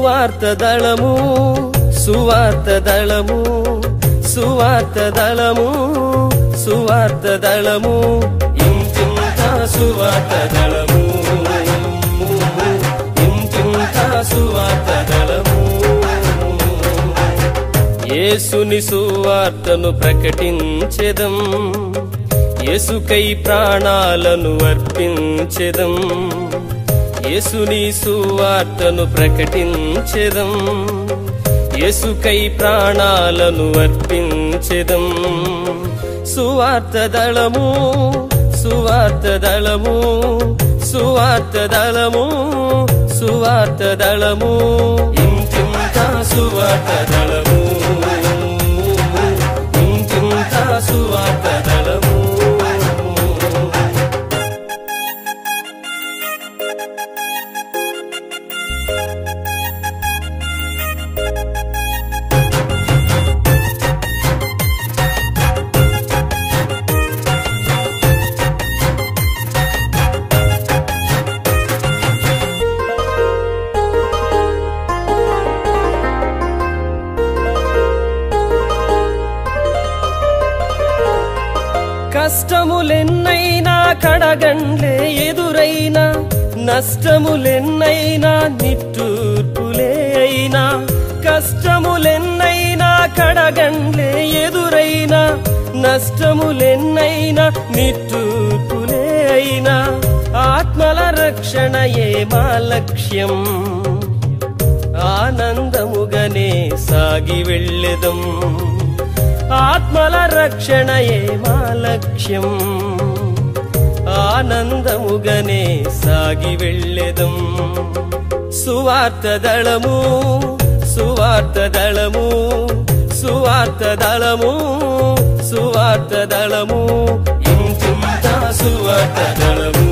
సువార్తదళము సువార్తదళము సువార్తదళము సువార్తదళము ఇంటింత సువార్తదళము ఇంటింత సువార్తదళము యేసుని సువార్తను ప్రకటించెదం యేసుకై ప్రాణాలను అర్పించెదం యేసుని సువార్తను ప్రకటించెదం యేసుకై ప్రాణాలను అర్పించెదం సువార్తదళము సువార్తదళము సువార్తదళము సువార్తదళము ఇంటింత సువార్తదళము ఇంటింత సువార్తదళము కష్టములెన్నైనా కడగండ్లే ఎదురైనా నష్టములెన్నైనా నిట్టూర్పులే అయినా కష్టములెన్నైనా కడగండ్లే ఎదురైనా నష్టములెన్నైనా నిట్టూర్పులే అయినా ఆత్మల రక్షణయే మా లక్ష్యం ఆనందముగానే సాగి వెళ్ళెదం ఆత్మల రక్షణయే మా లక్ష్యం ఆనందముగానే సాగి వెళ్ళెదం సువార్తదళము సువార్తదళము సువార్తదళము సువార్తదళము ఇంటింత సువార్తదళము